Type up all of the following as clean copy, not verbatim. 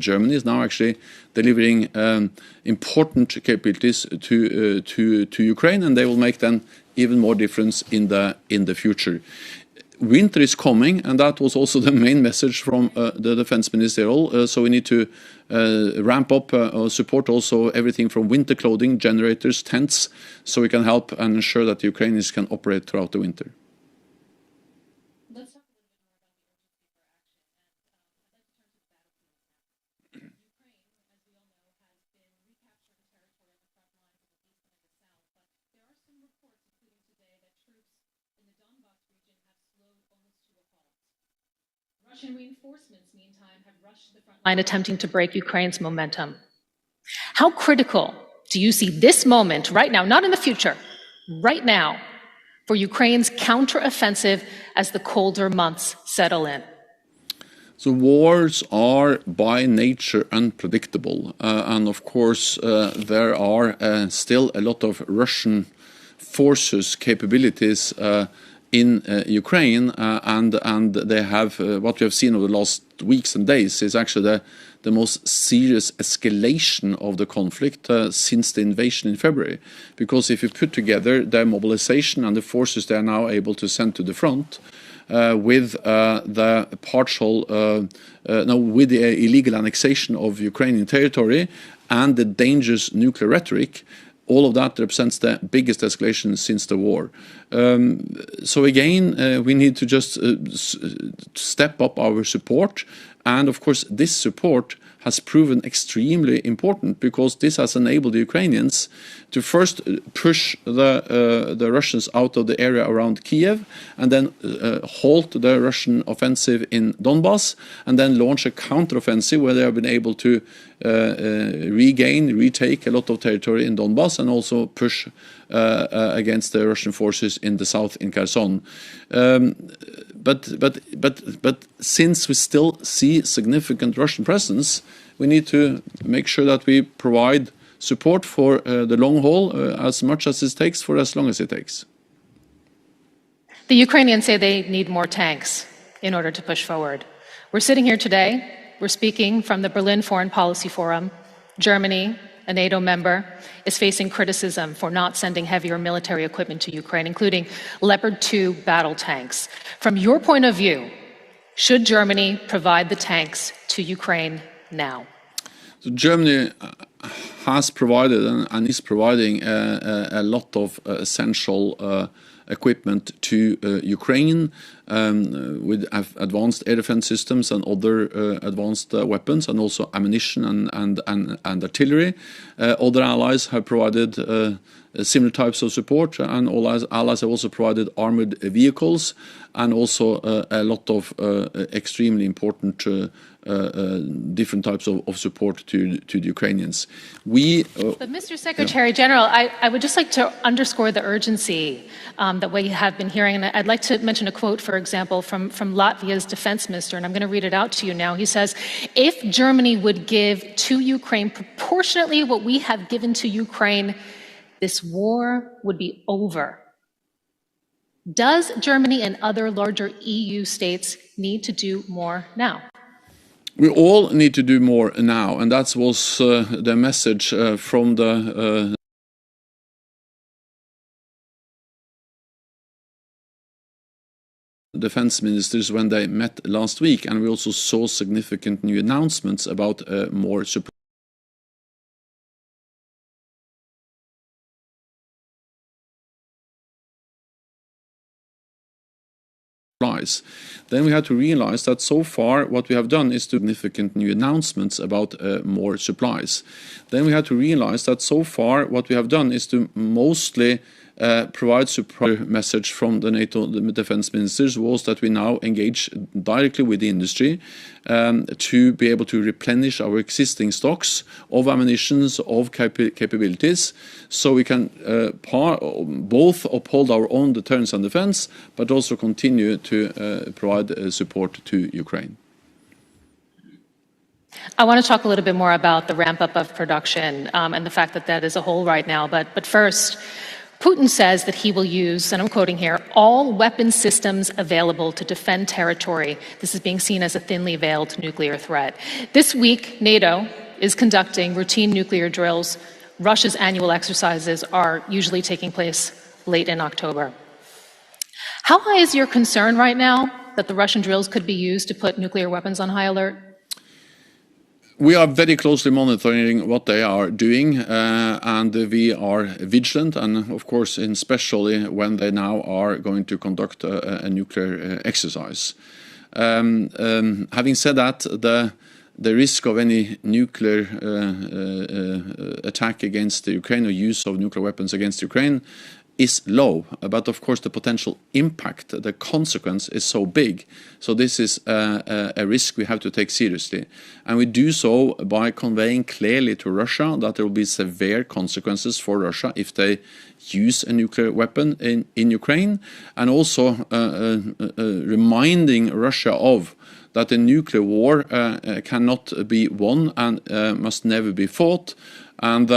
Germany is now actually delivering important capabilities to Ukraine, and they will make then even more difference in the future. Winter is coming, and that was also the main message from the defense ministerial. So we need to ramp up support also everything from winter clothing, generators, tents, so we can help and ensure that the Ukrainians can operate throughout the winter. Russian reinforcements, meantime, have rushed to the front line, attempting to break Ukraine's momentum. How critical do you see this moment right now, not in the future, right now, for Ukraine's counteroffensive as the colder months settle in? So wars are by nature unpredictable, and of course there are still a lot of Russian forces, capabilities in Ukraine, and they have what we have seen over the last weeks and days is actually the most serious escalation of the conflict since the invasion in February. Because if you put together their mobilization and the forces they are now able to send to the front, with the partial, with the illegal annexation of Ukrainian territory and the dangerous nuclear rhetoric, all of that represents the biggest escalation since the war. So again, we need to just step up our support. And of course, this support has proven extremely important because this has enabled the Ukrainians to first push the Russians out of the area around Kiev, and then halt the Russian offensive in Donbass, and then launch a counteroffensive where they have been able to retake a lot of territory in Donbass, and also push against the Russian forces in the south in Kherson. But since we still see significant Russian presence, we need to make sure that we provide support for the long haul as much as it takes for as long as it takes. The Ukrainians say they need more tanks in order to push forward. We're sitting here today, we're speaking from the Berlin Foreign Policy Forum. Germany, a NATO member, is facing criticism for not sending heavier military equipment to Ukraine, including Leopard 2 battle tanks. From your point of view, should Germany provide the tanks to Ukraine now? So Germany has provided and is providing a lot of essential equipment to Ukraine with advanced air defense systems and other advanced weapons, and also ammunition and artillery. Other allies have provided similar types of support, and all allies have also provided armored vehicles and also a lot of extremely important different types of support to the Ukrainians. But Mr. Secretary General, I would just like to underscore the urgency that we have been hearing, and I'd like to mention a quote, for example, from Latvia's defense minister, and I'm going to read it out to you now. He says, "If Germany would give to Ukraine proportionately what we have given to Ukraine, this war would be over." Does Germany and other larger EU states need to do more now? We all need to do more now, and that was the message from the defense ministers when they met last week, and we also saw significant new announcements about more support. Then we had to realize that so far what we have done is significant new announcements about more supplies. Then we had to realize that so far what we have done is to mostly provide support. Message from the NATO defense ministers was that we now engage directly with the industry to be able to replenish our existing stocks of ammunitions, of capabilities, so we can both uphold our own deterrence and defense, but also continue to provide support to Ukraine. I want to talk a little bit more about the ramp up of production and the fact that that is a whole right now. But first, Putin says that he will use, and I'm quoting here, all weapon systems available to defend territory. This is being seen as a thinly veiled nuclear threat. This week, NATO is conducting routine nuclear drills. Russia's annual exercises are usually taking place late in October. How high is your concern right now that the Russian drills could be used to put nuclear weapons on high alert? We are very closely monitoring what they are doing, and we are vigilant, and of course, especially when they now are going to conduct a nuclear exercise. Having said that, the risk of any nuclear attack against Ukraine or use of nuclear weapons against Ukraine is low, but of course the potential impact, the consequence is so big. So this is a risk we have to take seriously. And we do so by conveying clearly to Russia that there will be severe consequences for Russia if they use a nuclear weapon in Ukraine, and also reminding Russia of that the nuclear war cannot be won and must never be fought. And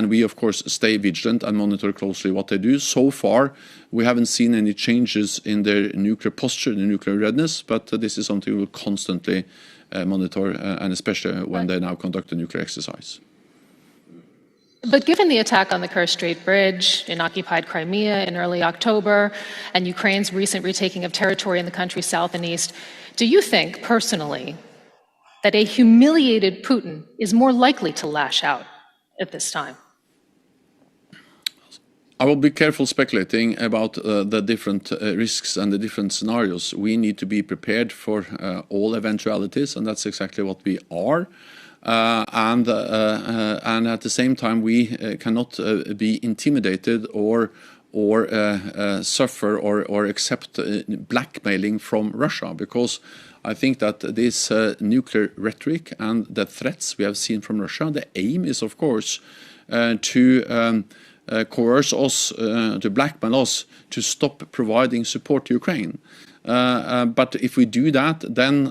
we, of course, stay vigilant and monitor closely what they do. So far, we haven't seen any changes in their nuclear posture, their nuclear readiness, but this is something we will constantly monitor, and especially when they now conduct a nuclear exercise. But given the attack on the Kerch Strait Bridge in occupied Crimea in early October, and Ukraine's recent retaking of territory in the country's south and east, do you think, personally, that a humiliated Putin is more likely to lash out at this time? I will be careful speculating about the different risks and the different scenarios. We need to be prepared for all eventualities, and that's exactly what we are. And at the same time, we cannot be intimidated or suffer or accept blackmailing from Russia, because I think that this nuclear rhetoric and the threats we have seen from Russia, the aim is, of course, to coerce us, to blackmail us to stop providing support to Ukraine. But if we do that, then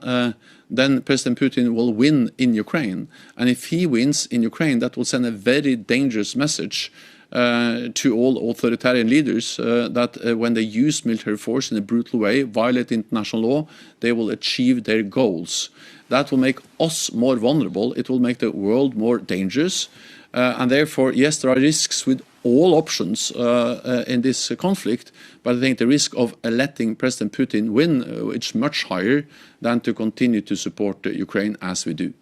President Putin will win in Ukraine. And if he wins in Ukraine, that will send a very dangerous message to all authoritarian leaders that when they use military force in a brutal way, violate international law, they will achieve their goals. That will make us more vulnerable. It will make the world more dangerous. And therefore, yes, there are risks with all options in this conflict, but I think the risk of letting President Putin win is much higher than to continue to support Ukraine as we do.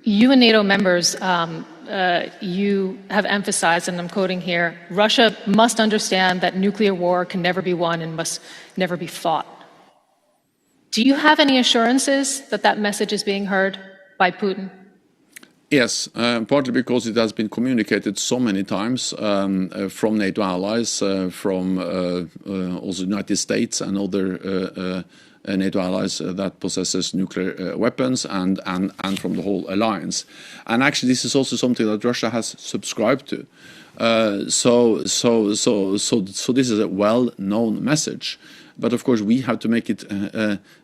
You and NATO members, you have emphasized, and I'm quoting here, Russia must understand that nuclear war can never be won and must never be fought. Do you have any assurances that that message is being heard by Putin? Yes, partly because it has been communicated so many times from NATO allies, from also the United States and other NATO allies that possesses nuclear weapons, and from the whole alliance. And actually, this is also something that Russia has subscribed to. So this is a well-known message. But of course, we have to make it.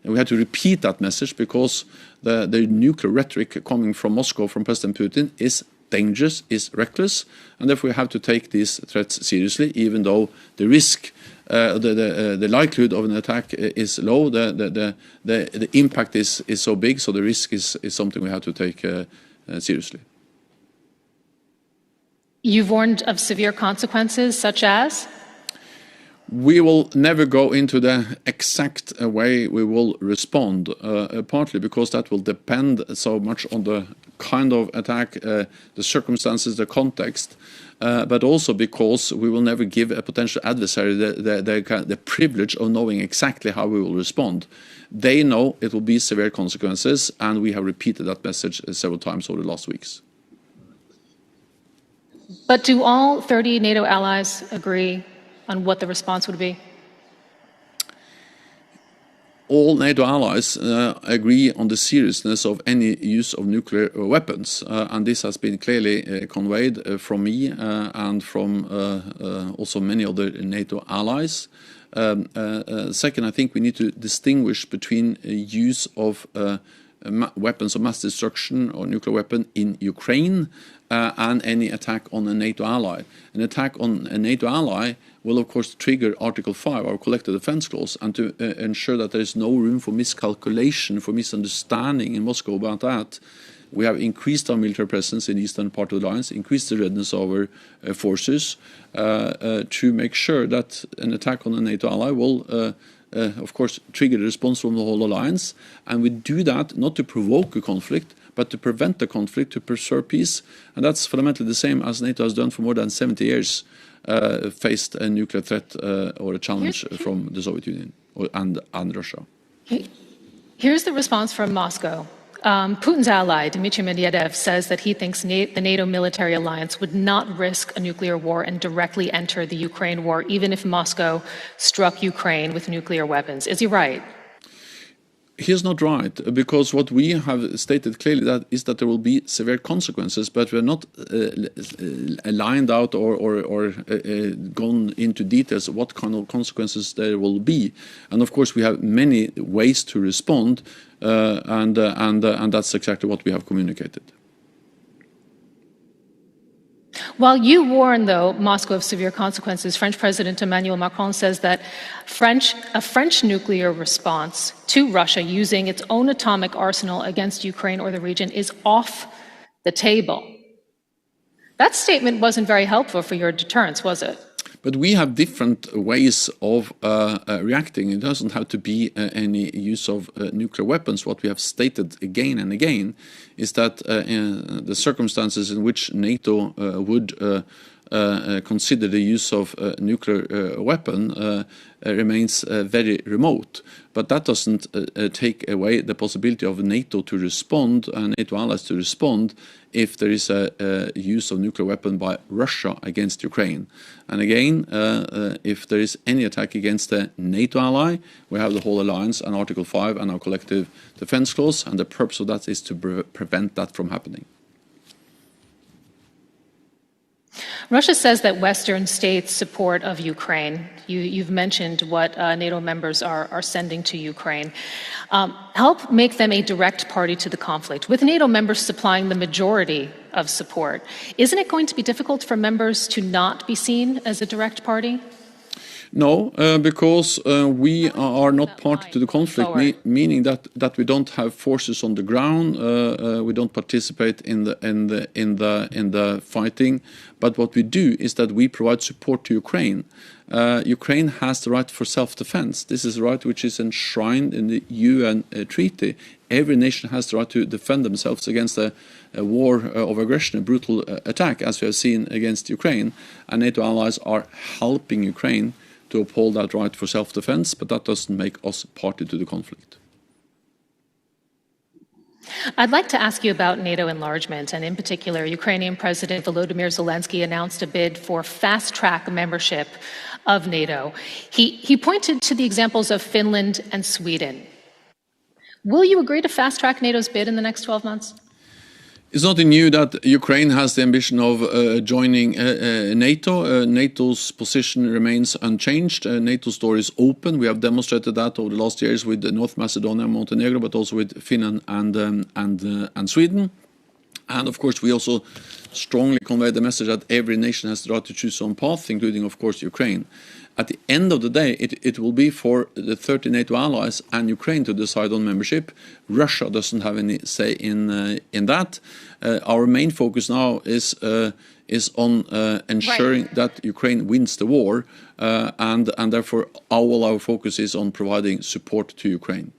We have to repeat that message, because the nuclear rhetoric coming from Moscow, from President Putin, is dangerous, is reckless, and therefore we have to take these threats seriously. Even though the risk, the likelihood of an attack is low, the impact is so big. So the risk is something we have to take seriously. You've warned of severe consequences, such as? We will never go into the exact way we will respond, partly because that will depend so much on the kind of attack, the circumstances, the context, but also because we will never give a potential adversary the privilege of knowing exactly how we will respond. They know it will be severe consequences, and we have repeated that message several times over the last weeks. But do all 30 NATO allies agree on what the response would be? All NATO allies agree on the seriousness of any use of nuclear weapons, and this has been clearly conveyed from me and from also many other NATO allies. Second, I think we need to distinguish between use of weapons of mass destruction or nuclear weapon in Ukraine, and any attack on a NATO ally. An attack on a NATO ally will, of course, trigger Article 5, our collective defense clause, and to ensure that there is no room for miscalculation, for misunderstanding in Moscow about that, we have increased our military presence in the eastern part of the alliance, increased the readiness of our forces to make sure that an attack on a NATO ally will, of course, trigger a response from the whole alliance. And we do that not to provoke a conflict, but to prevent the conflict, to preserve peace. And that's fundamentally the same as NATO has done for more than 70 years, faced a nuclear threat or a challenge from the Soviet Union and Russia. Here's the response from Moscow. Putin's ally, Dmitry Medvedev, says that he thinks the NATO military alliance would not risk a nuclear war and directly enter the Ukraine war, even if Moscow struck Ukraine with nuclear weapons. Is he right? He is not right, because what we have stated clearly is that there will be severe consequences, but we're not lined out or gone into details of what kind of consequences there will be. And of course, we have many ways to respond, and that's exactly what we have communicated. While you warn, though, Moscow of severe consequences, French President Emmanuel Macron says that a French nuclear response to Russia using its own atomic arsenal against Ukraine or the region is off the table. That statement wasn't very helpful for your deterrence, was it? But we have different ways of reacting. It doesn't have to be any use of nuclear weapons. What we have stated again and again is that in the circumstances in which NATO would consider the use of a nuclear weapon remains very remote. But that doesn't take away the possibility of NATO to respond and NATO allies to respond if there is a use of nuclear weapon by Russia against Ukraine. And again, if there is any attack against a NATO ally, we have the whole alliance and Article 5 and our collective defense clause, and the purpose of that is to prevent that from happening. Russia says that Western states' support of Ukraine, you've mentioned what NATO members are sending to Ukraine, help make them a direct party to the conflict. With NATO members supplying the majority of support, isn't it going to be difficult for members to not be seen as a direct party? No, because we are not party to the conflict, meaning that we don't have forces on the ground. We don't participate in the fighting. But what we do is that we provide support to Ukraine. Ukraine has the right for self-defense. This is a right which is enshrined in the UN treaty. Every nation has the right to defend themselves against a war of aggression, a brutal attack, as we have seen against Ukraine. And NATO allies are helping Ukraine to uphold that right for self-defense, but that doesn't make us party to the conflict. I'd like to ask you about NATO enlargement, and in particular, Ukrainian President Volodymyr Zelensky announced a bid for fast-track membership of NATO. He pointed to the examples of Finland and Sweden. Will you agree to fast-track NATO's bid in the next 12 months? It's nothing new that Ukraine has the ambition of joining NATO. NATO's position remains unchanged. NATO's door is open. We have demonstrated that over the last years with North Macedonia and Montenegro, but also with Finland and Sweden. And of course, we also strongly convey the message that every nation has the right to choose its own path, including, of course, Ukraine. At the end of the day, it will be for the 30 NATO allies and Ukraine to decide on membership. Russia doesn't have any say in that. Our main focus now is on ensuring that Ukraine wins the war, and therefore all our focus is on providing support to Ukraine.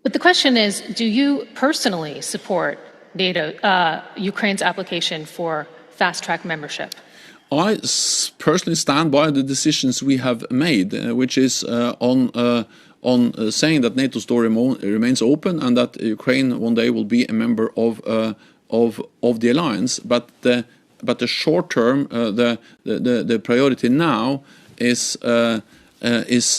But the question is, do you personally support NATO, Ukraine's application for fast-track membership? I personally stand by the decisions we have made, which is on saying that NATO's door remains open and that Ukraine one day will be a member of the alliance. But the short term, the priority now is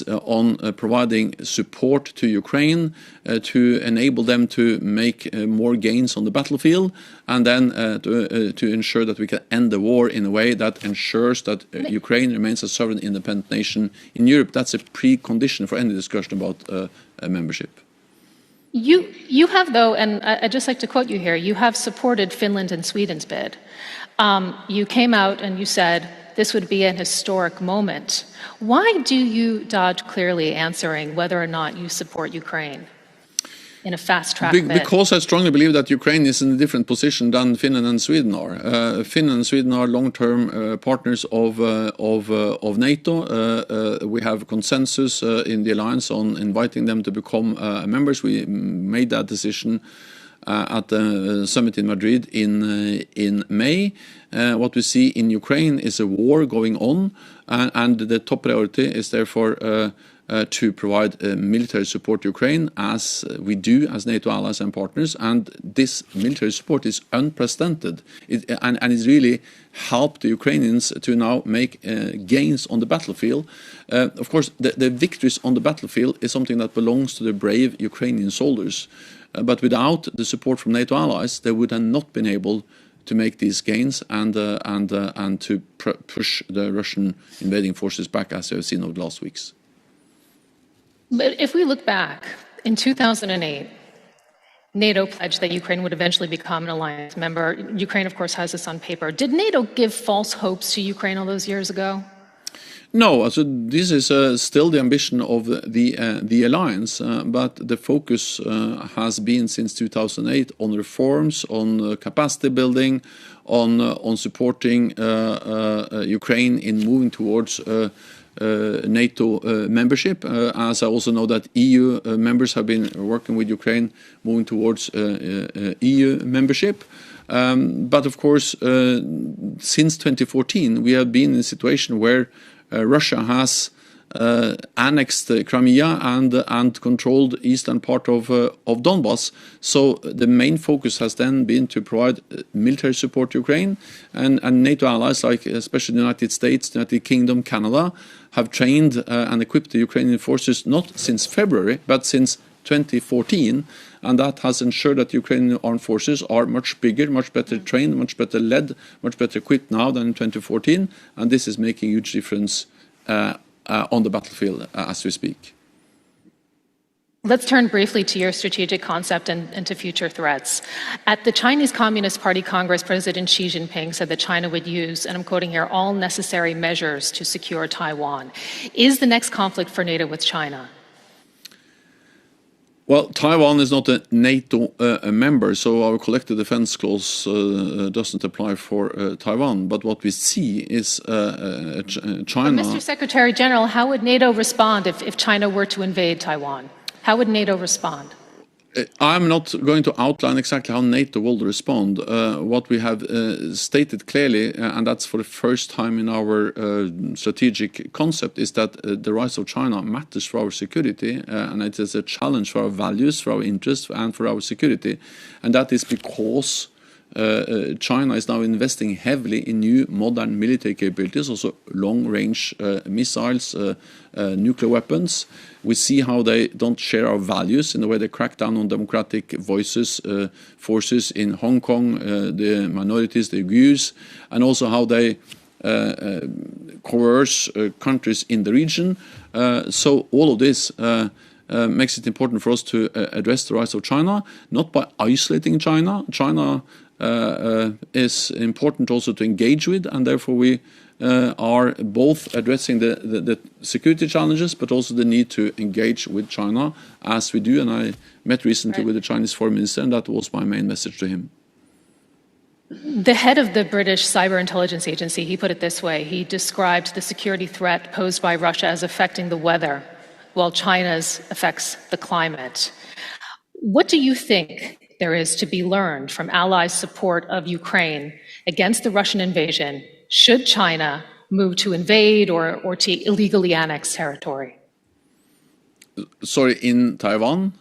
on providing support to Ukraine to enable them to make more gains on the battlefield, and then to ensure that we can end the war in a way that ensures that Ukraine remains a sovereign independent nation in Europe. That's a precondition for any discussion about membership. You have, though, and I'd just like to quote you here, you have supported Finland and Sweden's bid. You came out and you said this would be an historic moment. Why do you dodge clearly answering whether or not you support Ukraine in a fast-track bid? Because I strongly believe that Ukraine is in a different position than Finland and Sweden are. Finland and Sweden are long-term partners of NATO. We have consensus in the alliance on inviting them to become members. We made that decision at the summit in Madrid in May. What we see in Ukraine is a war going on, and the top priority is therefore to provide military support to Ukraine, as we do as NATO allies and partners. And this military support is unprecedented, and it's really helped the Ukrainians to now make gains on the battlefield. Of course, the victories on the battlefield is something that belongs to the brave Ukrainian soldiers. But without the support from NATO allies, they would have not been able to make these gains and to push the Russian invading forces back, as we have seen over the last weeks. But if we look back, in 2008, NATO pledged that Ukraine would eventually become an alliance member. Ukraine, of course, has this on paper. Did NATO give false hopes to Ukraine all those years ago? No, so this is still the ambition of the alliance, but the focus has been since 2008 on reforms, on capacity building, on supporting Ukraine in moving towards NATO membership, as I also know that EU members have been working with Ukraine moving towards EU membership. But of course, since 2014, we have been in a situation where Russia has annexed Crimea and controlled eastern part of Donbass. So the main focus has then been to provide military support to Ukraine, and NATO allies, like especially the United States, the United Kingdom, Canada, have trained and equipped the Ukrainian forces not since February, but since 2014, and that has ensured that Ukrainian armed forces are much bigger, much better trained, much better led, much better equipped now than in 2014, and this is making a huge difference on the battlefield as we speak. Let's turn briefly to your strategic concept and to future threats. At the Chinese Communist Party Congress, President Xi Jinping said that China would use, and I'm quoting here, all necessary measures to secure Taiwan. Is the next conflict for NATO with China? Well, Taiwan is not a NATO member, so our collective defense clause doesn't apply for Taiwan. But what we see is China... But Mr. Secretary General, how would NATO respond if China were to invade Taiwan? How would NATO respond? I'm not going to outline exactly how NATO will respond. What we have stated clearly, and that's for the first time in our strategic concept, is that the rise of China matters for our security, and it is a challenge for our values, for our interests, and for our security. And that is because China is now investing heavily in new modern military capabilities, also long-range missiles, nuclear weapons. We see how they don't share our values in the way they crack down on democratic voices, forces in Hong Kong, the minorities, the Uyghurs, and also how they coerce countries in the region. So all of this makes it important for us to address the rise of China, not by isolating China. China is important also to engage with, and therefore we are both addressing the security challenges, but also the need to engage with China, as we do. And I met recently with the Chinese Foreign Minister, and that was my main message to him. The head of the British Cyber Intelligence Agency, he put it this way. He described the security threat posed by Russia as affecting the weather, while China's affects the climate. What do you think there is to be learned from allies' support of Ukraine against the Russian invasion should China move to invade or to illegally annex territory? Sorry, in Taiwan?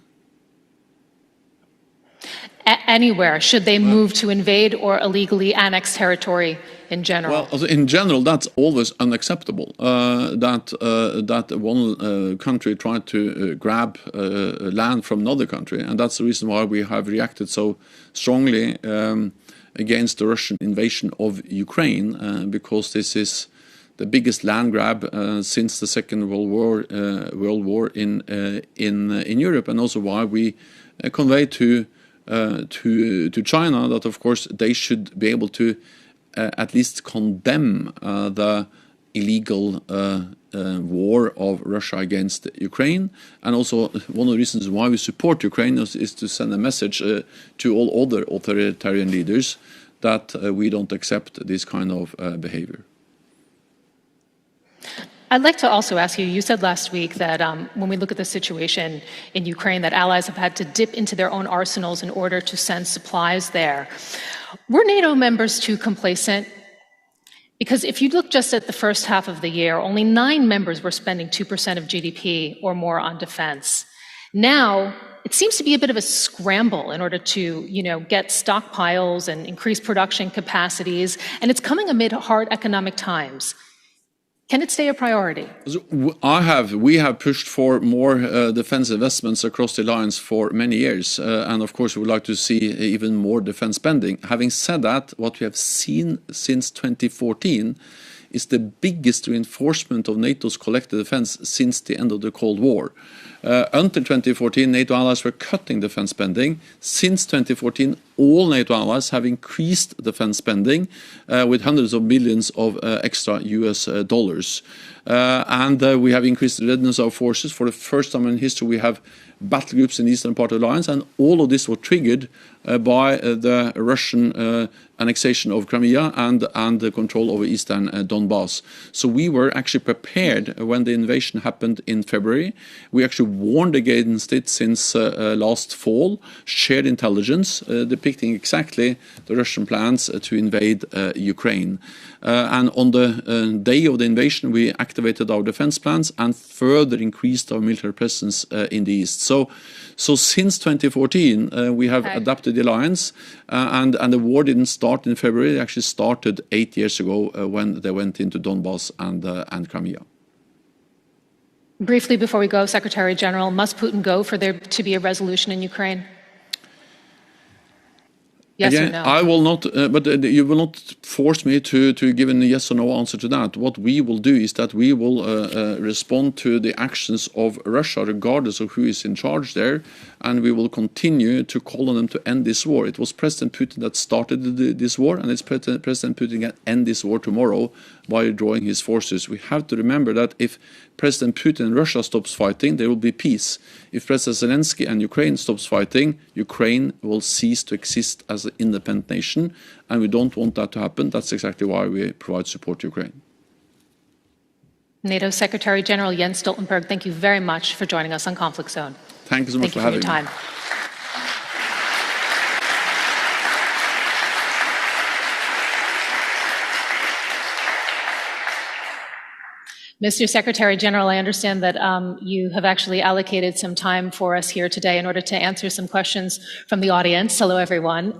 Anywhere. Should they move to invade or illegally annex territory in general? Well, in general, that's always unacceptable. That one country tried to grab land from another country, and that's the reason why we have reacted so strongly against the Russian invasion of Ukraine, because this is the biggest land grab since the Second World War in Europe, and also why we convey to China that, of course, they should be able to at least condemn the illegal war of Russia against Ukraine. And also one of the reasons why we support Ukraine is to send a message to all other authoritarian leaders that we don't accept this kind of behavior. I'd like to also ask you, you said last week that when we look at the situation in Ukraine, that allies have had to dip into their own arsenals in order to send supplies there. Were NATO members too complacent? Because if you look just at the first half of the year, only 9 members were spending 2% of GDP or more on defense. Now, it seems to be a bit of a scramble in order to, get stockpiles and increase production capacities, and it's coming amid hard economic times. Can it stay a priority? We have pushed for more defense investments across the alliance for many years, and of course we would like to see even more defense spending. Having said that, what we have seen since 2014 is the biggest reinforcement of NATO's collective defense since the end of the Cold War. Until 2014, NATO allies were cutting defense spending. Since 2014, all NATO allies have increased defense spending with hundreds of millions of extra US dollars. And we have increased the readiness of our forces. For the first time in history, we have battle groups in the eastern part of the alliance, and all of this was triggered by the Russian annexation of Crimea and the control over eastern Donbass. So we were actually prepared when the invasion happened in February. We actually warned against it since last fall, shared intelligence depicting exactly the Russian plans to invade Ukraine. And on the day of the invasion, we activated our defense plans and further increased our military presence in the east. So since 2014, we have adapted the alliance, and the war didn't start in February. It actually started 8 years ago when they went into Donbass and Crimea. Briefly before we go, Secretary General, must Putin go for there to be a resolution in Ukraine? Yes Again, or no? I will not, but you will not force me to give a yes or no answer to that. What we will do is that we will respond to the actions of Russia, regardless of who is in charge there, and we will continue to call on them to end this war. It was President Putin that started this war, and it's President Putin can end this war tomorrow by withdrawing his forces. We have to remember that if President Putin and Russia stops fighting, there will be peace. If President Zelensky and Ukraine stops fighting, Ukraine will cease to exist as an independent nation, and we don't want that to happen. That's exactly why we provide support to Ukraine. NATO Secretary General Jens Stoltenberg, thank you very much for joining us on Conflict Zone. Thank you so much for having me. Thank you for your time. Mr. Secretary General, I understand that you have actually allocated some time for us here today in order to answer some questions from the audience. Hello, everyone.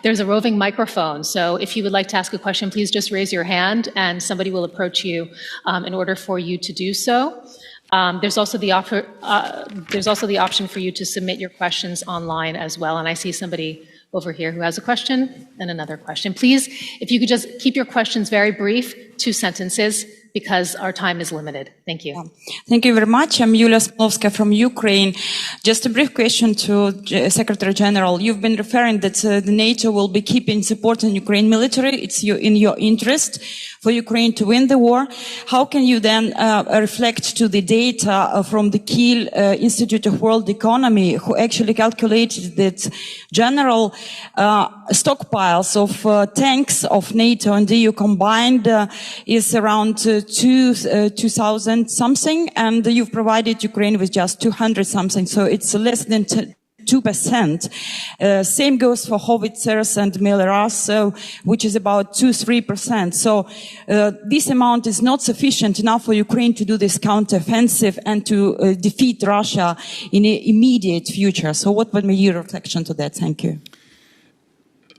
There's a roving microphone, so if you would like to ask a question, please just raise your hand and somebody will approach you in order for you to do so. There's also the option for you to submit your questions online as well, and I see somebody over here who has a question and another question. Please, if you could just keep your questions very brief, 2 sentences, because our time is limited. Thank you. Thank you very much. I'm Yulia Smolovska from Ukraine. Just a brief question to Secretary General. You've been referring that the NATO will be keeping supporting Ukraine military. It's in your interest for Ukraine to win the war. How can you then reflect to the data from the Kiel Institute of World Economy, who actually calculated that general stockpiles of tanks of NATO and EU combined is around 2,000 something, and you've provided Ukraine with just 200 something, so it's less than 2%. Same goes for howitzers and Miller-Russ, which is about 2-3%. So this amount is not sufficient enough for Ukraine to do this counteroffensive and to defeat Russia in the immediate future. So what would be your reflection to that? Thank you.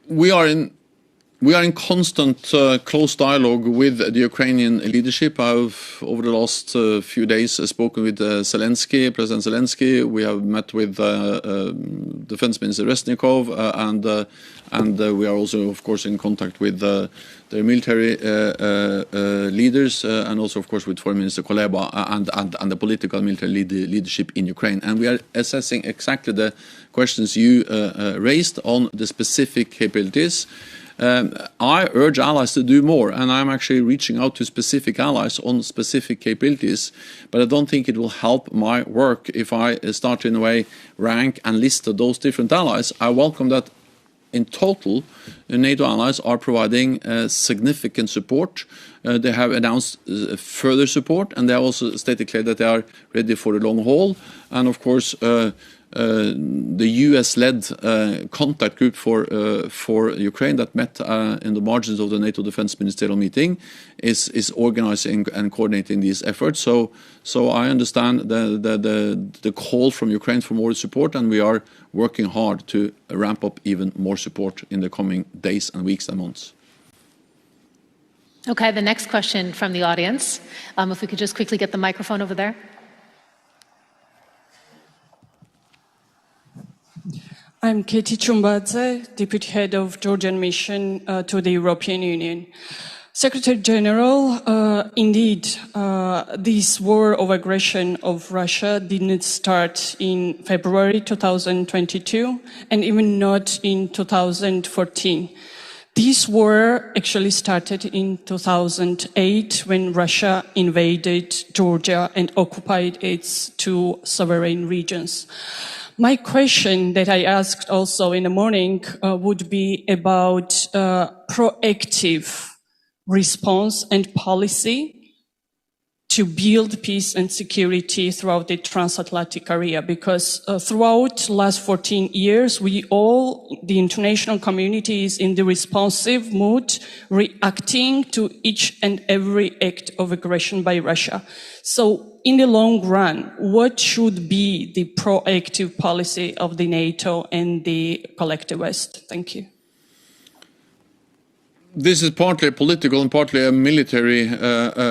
We are in We are in constant close dialogue with the Ukrainian leadership. I've, over the last few days, spoken with President Zelensky. We have met with Defense Minister Resnikov, and we are also, of course, in contact with their military leaders, and also, of course, with Foreign Minister Kuleba and the political military leadership in Ukraine. And we are assessing exactly the questions you raised on the specific capabilities. I urge allies to do more, and I'm actually reaching out to specific allies on specific capabilities, but I don't think it will help my work if I start to, in a way, rank and list those different allies. I welcome that in total, NATO allies are providing significant support. They have announced further support, and they have also stated clearly that they are ready for the long haul. And of course, the US-led contact group for Ukraine that met in the margins of the NATO Defense Ministerial meeting is organizing and coordinating these efforts. So I understand the call from Ukraine for more support, and we are working hard to ramp up even more support in the coming days and weeks and months. Okay, the next question from the audience. If we could just quickly get the microphone over there. I'm Katie Chumbadze, Deputy Head of Georgian Mission to the European Union. Secretary General, indeed, this war of aggression of Russia did not start in February 2022 and even not in 2014. This war actually started in 2008 when Russia invaded Georgia and occupied its two sovereign regions. My question that I asked also in the morning would be about proactive response and policy to build peace and security throughout the transatlantic area, because throughout the last 14 years, the international community is in the responsive mood, reacting to each and every act of aggression by Russia. So in the long run, what should be the proactive policy of the NATO and the collective West? Thank you. This is partly a political and partly a military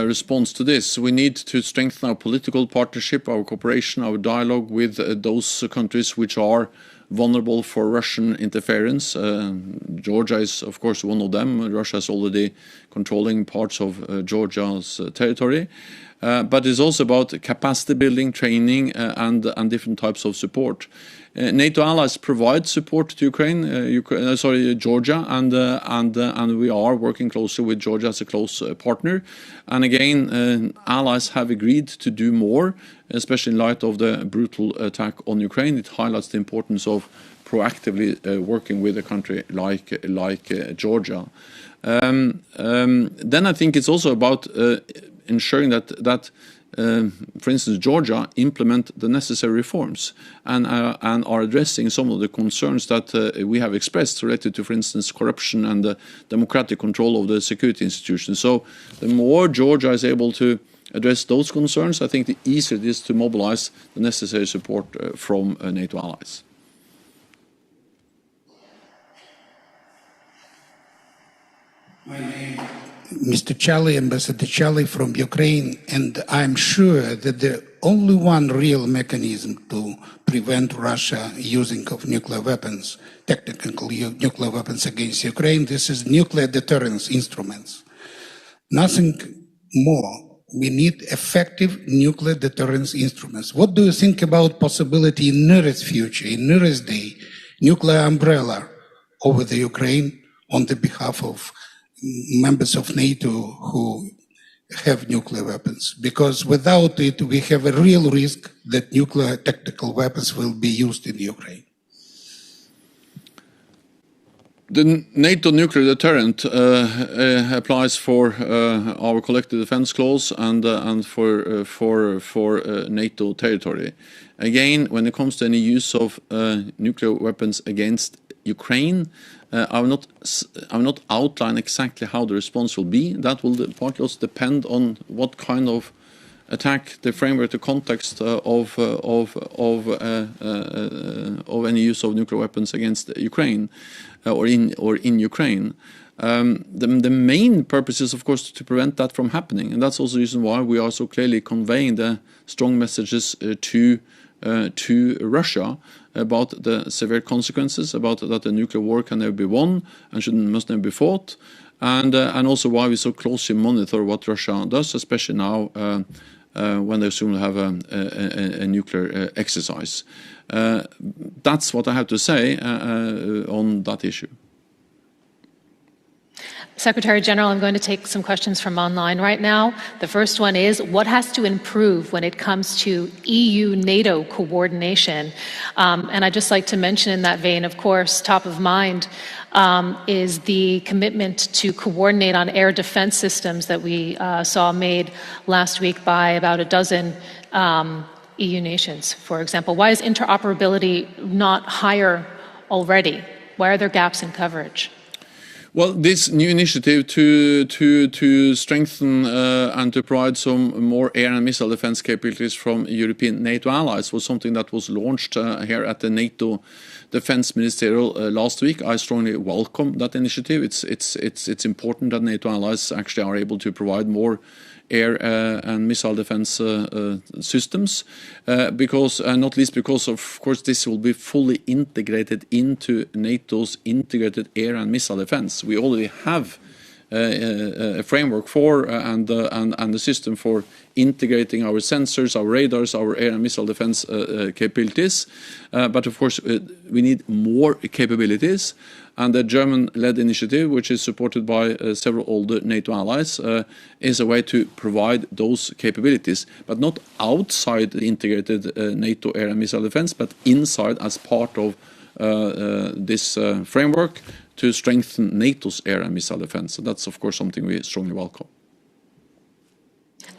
response to this. We need to strengthen our political partnership, our cooperation, our dialogue with those countries which are vulnerable for Russian interference. Georgia is, of course, one of them. Russia is already controlling parts of Georgia's territory. But it's also about capacity building, training, and different types of support. NATO allies provide support to Georgia, and we are working closely with Georgia as a close partner. And again, allies have agreed to do more, especially in light of the brutal attack on Ukraine. It highlights the importance of proactively working with a country like Georgia. Then I think it's also about ensuring that for instance, Georgia implement the necessary reforms and are addressing some of the concerns that we have expressed related to, for instance, corruption and the democratic control of the security institutions. So the more Georgia is able to address those concerns, I think the easier it is to mobilize the necessary support from NATO allies. My name Mr. Charlie, Ambassador Charlie from Ukraine, and I'm sure that the only one real mechanism to prevent Russia using of nuclear weapons, technical nuclear weapons against Ukraine, this is nuclear deterrence instruments. Nothing more. We need effective nuclear deterrence instruments. What do you think about possibility in nearest future, in nearest day, nuclear umbrella over the Ukraine on the behalf of members of NATO who have nuclear weapons? Because without it, we have a real risk that nuclear tactical weapons will be used in Ukraine. The NATO nuclear deterrent applies for our collective defense clause and for NATO territory. Again, when it comes to any use of nuclear weapons against Ukraine, I will not outline exactly how the response will be. That will partly also depend on what kind of attack, the framework, the context of any use of nuclear weapons against Ukraine or in Ukraine. The main purpose is, of course, to prevent that from happening, and that's also the reason why we are so clearly conveying the strong messages to Russia about the severe consequences, about that a nuclear war can never be won and must never be fought, and also why we so closely monitor what Russia does, especially now when they soon have a nuclear exercise. That's what I have to say on that issue. Secretary General, I'm going to take some questions from online right now. The first one is, what has to improve when it comes to EU-NATO coordination? And I'd just like to mention in that vein, of course, top of mind is the commitment to coordinate on air defense systems that we saw made last week by about a dozen EU nations, for example. Why is interoperability not higher already? Why are there gaps in coverage? Well, this new initiative to strengthen and to provide some more air and missile defense capabilities from European NATO allies was something that was launched here at the NATO Defense Ministerial last week. I strongly welcome that initiative. It's important that NATO allies actually are able to provide more air and missile defense systems, because not least because of course this will be fully integrated into NATO's integrated air and missile defense. We already have a framework for and the system for integrating our sensors, our radars, our air and missile defense capabilities, but of course we need more capabilities. And the German-led initiative, which is supported by several older NATO allies, is a way to provide those capabilities, but not outside the integrated NATO air and missile defense, but inside as part of this framework to strengthen NATO's air and missile defense. So that's, of course, something we strongly welcome.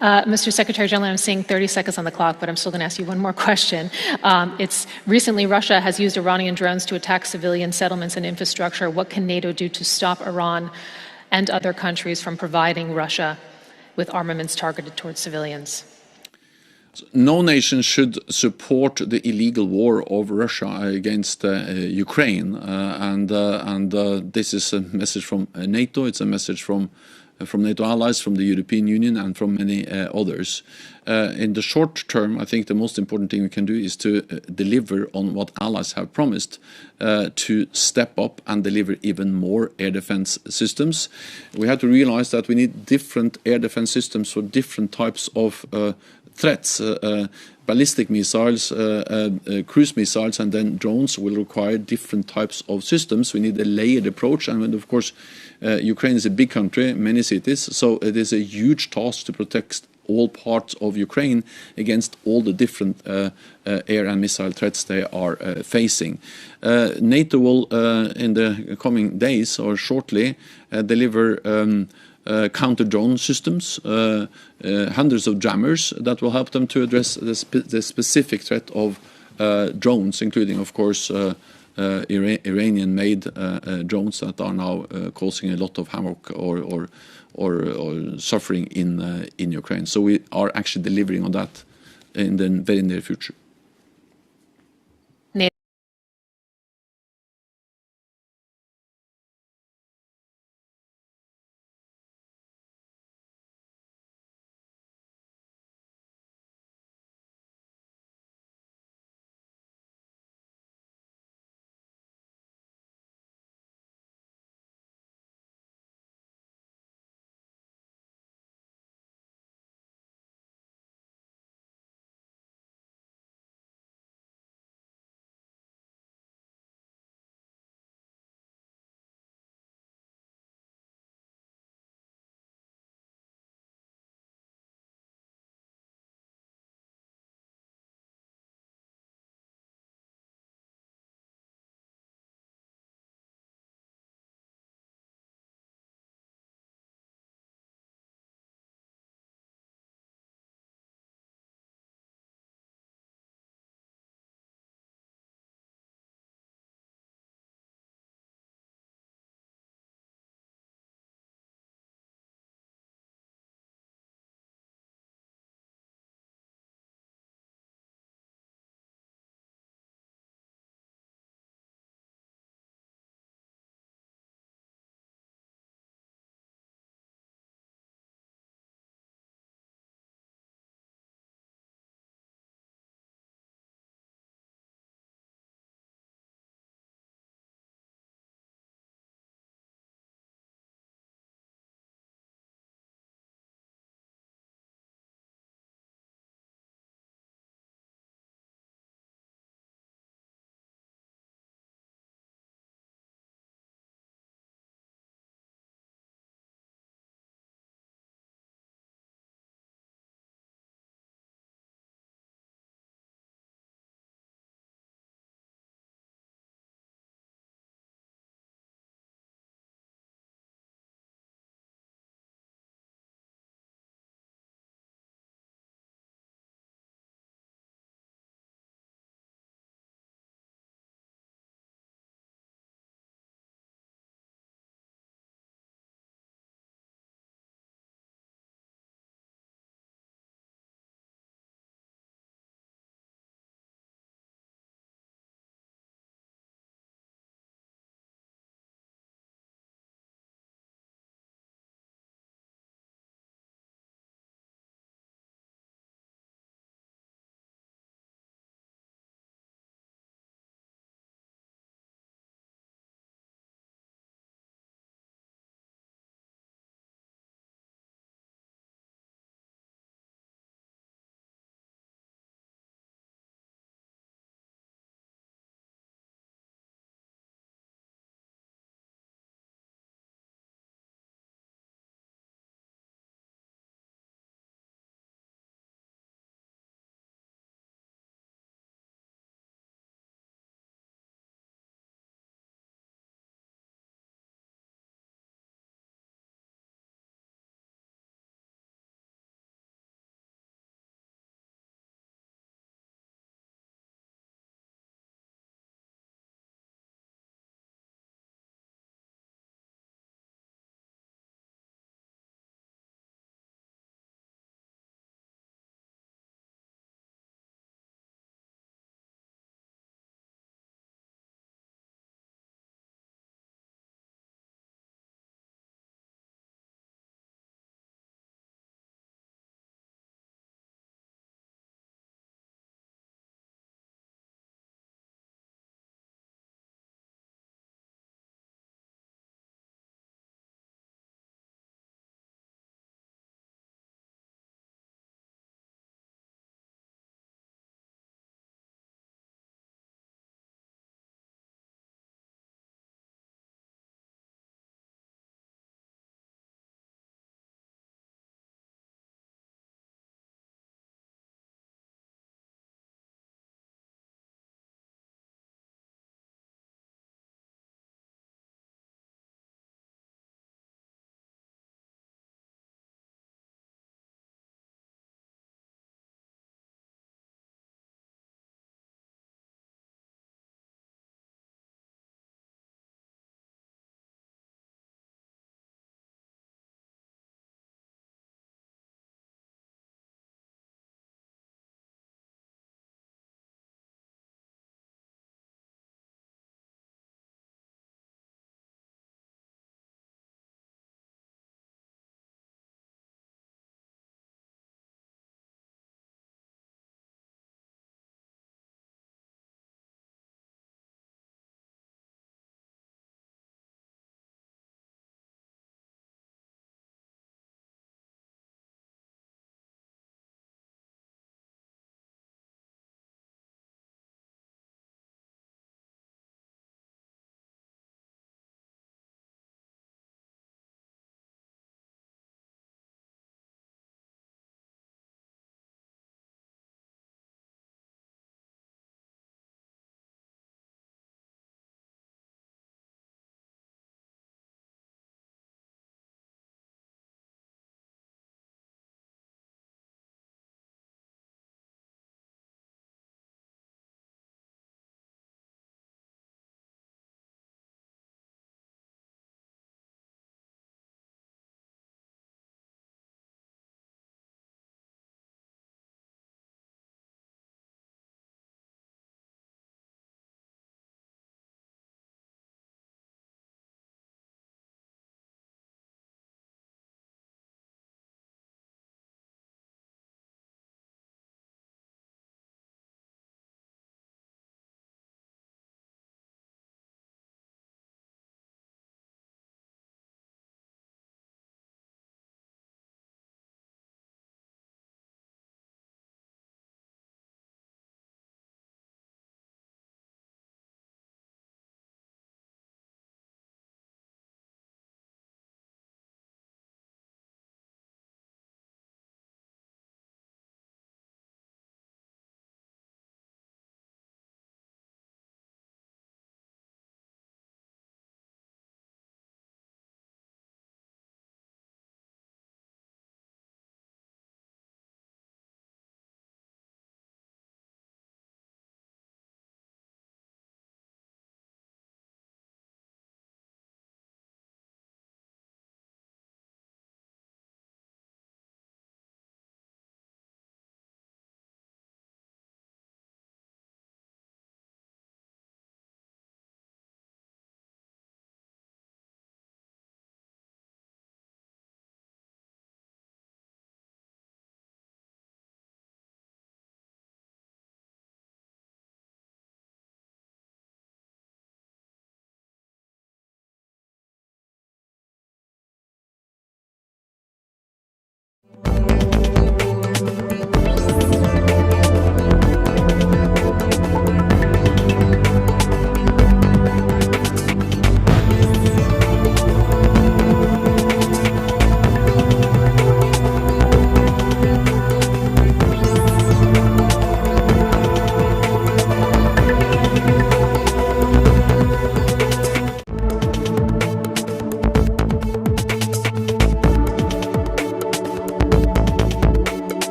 Mr. Secretary General, I'm seeing 30 seconds on the clock, but I'm still going to ask you one more question. Recently Russia has used Iranian drones to attack civilian settlements and infrastructure. What can NATO do to stop Iran and other countries from providing Russia with armaments targeted towards civilians? No nation should support the illegal war of Russia against Ukraine, and this is a message from NATO. It's a message from NATO allies, from the European Union, and from many others. In the short term, I think the most important thing we can do is to deliver on what allies have promised, to step up and deliver even more air defense systems. We have to realize that we need different air defense systems for different types of threats. Ballistic missiles, cruise missiles, and then drones will require different types of systems. We need a layered approach, and of course Ukraine is a big country, many cities, so it is a huge task to protect all parts of Ukraine against all the different air and missile threats they are facing. NATO will, in the coming days or shortly, deliver counter-drone systems, hundreds of jammers that will help them to address the specific threat of drones, including, of course, Iranian-made drones that are now causing a lot of havoc or suffering in Ukraine. So we are actually delivering on that in the very near future.